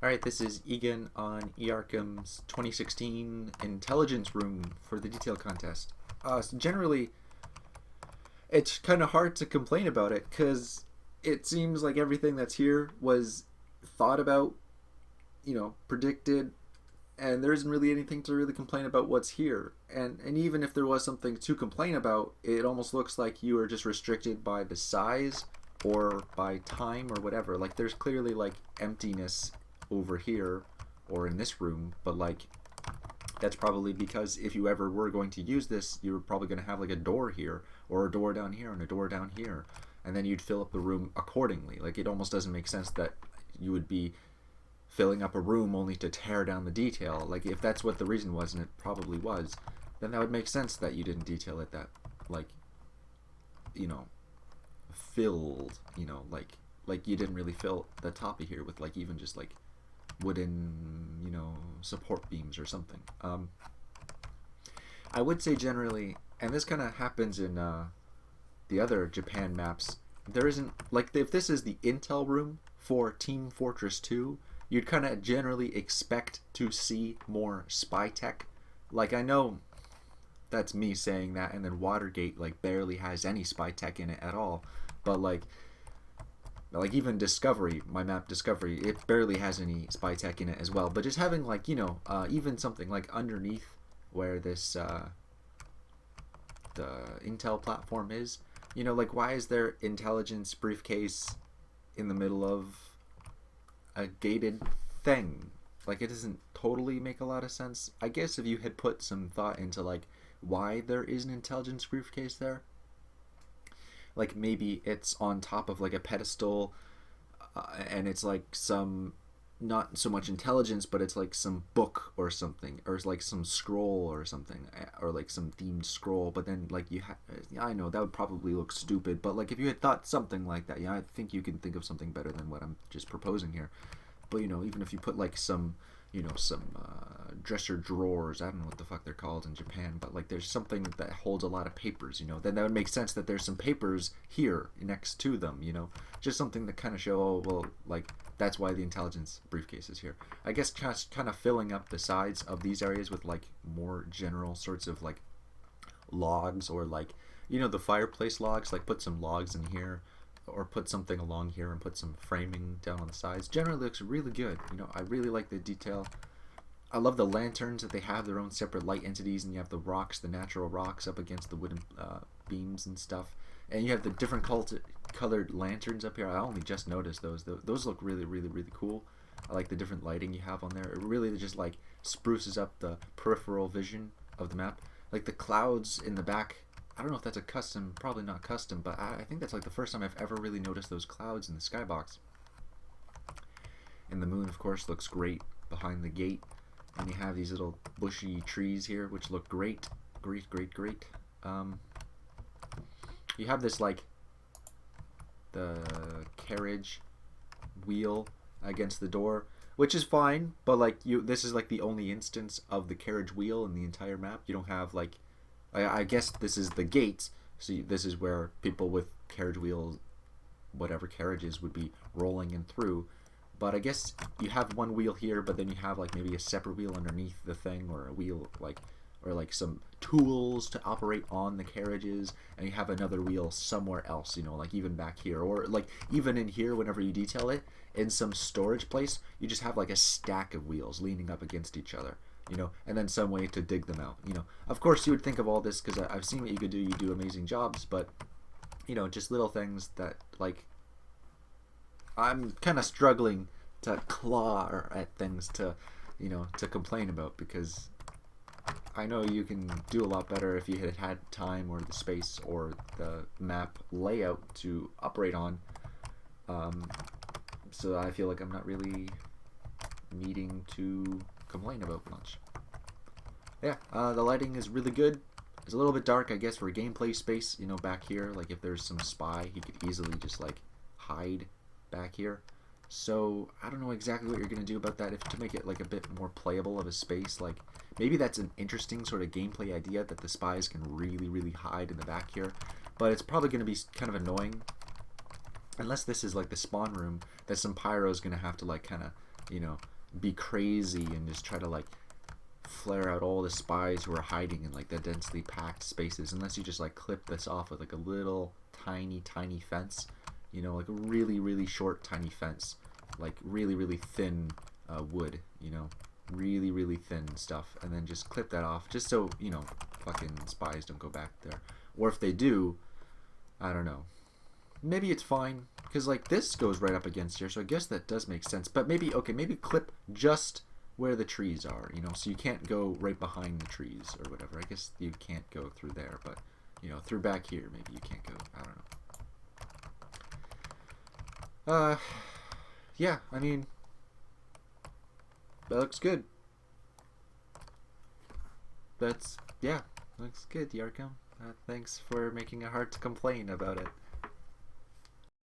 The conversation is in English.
Alright, this is Egan on eArkham's 2016 Intelligence Room for the Detail Contest. So generally, it's kind of hard to complain about it because it seems like everything that's here was thought about, predicted, and there isn't really anything to really complain about what's here. And even if there was something to complain about, it almost looks like you are just restricted by the size or by time or whatever. Like there's clearly like emptiness over here or in this room, but like that's probably because if you ever were going to use this, you were probably going to have like a door here or a door down here and a door down here, and then you'd fill up the room accordingly. Like it almost doesn't make sense that you would be filling up a room only to tear down the detail. Like if that's what the reason was, and it probably was, then that would make sense that you didn't detail it that like filled, like you didn't really fill the top of here with like even just like wooden, support beams or something. I would say generally, and this kind of happens in the other Japan maps, there isn't, like if this is the intel room for Team Fortress 2, you'd kind of generally expect to see more spy tech. Like I know that's me saying that, and then Watergate like barely has any spy tech in it at all, but like even Discovery, my map Discovery, it barely has any spy tech in it as well. But just having like even something like underneath where this the Intel platform is, like why is there intelligence briefcase in the middle of a gated thing? Like it doesn't totally make a lot of sense. I guess if you had put some thought into like why there is an intelligence briefcase there, like maybe it's on top of like a pedestal, and it's like some, not so much intelligence, but it's like some book or something, or it's like some scroll or something, or like some themed scroll. But then like I know that would probably look stupid, but like if you had thought something like that, I think you can think of something better than what I'm just proposing here. But even if you put like some dresser drawers, I don't know what the fuck they're called in Japan, but like there's something that holds a lot of papers, then that would make sense that there's some papers here next to them, just something to kind of show, oh well, like that's why the intelligence briefcase is here. I guess just kind of filling up the sides of these areas with like more general sorts of like logs, or like the fireplace logs, like put some logs in here, or put something along here and put some framing down on the sides. Generally looks really good. I really like the detail. I love the lanterns that they have their own separate light entities, and you have the rocks, the natural rocks up against the wooden beams and stuff. And you have the different colored lanterns up here. I only just noticed those. Those look really, really, really cool. I like the different lighting you have on there. It really just like spruces up the peripheral vision of the map. Like the clouds in the back, I don't know if that's a custom, probably not custom, but I think that's like the first time I've ever really noticed those clouds in the skybox. And the moon, of course, looks great behind the gate. And you have these little bushy trees here, which look great. Great, great, great. You have this, like, the carriage wheel against the door, which is fine, but, like, this is, like, the only instance of the carriage wheel in the entire map. You don't have, like, I guess this is the gates, so this is where people with carriage wheels, whatever carriages, would be rolling in through. But I guess you have one wheel here, but then you have like maybe a separate wheel underneath the thing, or a wheel like, or like some tools to operate on the carriages, and you have another wheel somewhere else, like even back here, or like even in here whenever you detail it in some storage place, you just have like a stack of wheels leaning up against each other. And then some way to dig them out. Of course you would think of all this because I've seen what you could do. You do amazing jobs, but just little things that like I'm kind of struggling to claw at things to to complain about, because I know you can do a lot better if you had time or the space or the map layout to operate on. So I feel like I'm not really needing to complain about much. Yeah, the lighting is really good. It's a little bit dark, I guess, for gameplay space, back here. Like if there's some spy, he could easily just like hide back here. So I don't know exactly what you're gonna do about that, if to make it like a bit more playable of a space. Like maybe that's an interesting sort of gameplay idea, that the spies can really, really hide in the back here. But it's probably gonna be kind of annoying, unless this is like the spawn room, that some pyro is gonna have to like kind of be crazy and just try to like flare out all the spies who are hiding in like the densely packed spaces, unless you just like clip this off with like a little tiny fence, you know, like a really short tiny fence, like really thin wood, you know, really thin stuff, and then just clip that off just so, you know, fucking spies don't go back there. Or if they do, I don't know, maybe it's fine because like this goes right up against here, so I guess that does make sense. But maybe, okay, maybe clip just where the trees are, you know, so you can't go right behind the trees or whatever. I guess you can't go through there, but you know, through back here maybe you can't go. I don't know. Yeah, I mean, that looks good. That's, yeah, looks good, Yarko. Thanks for making it hard to complain about it.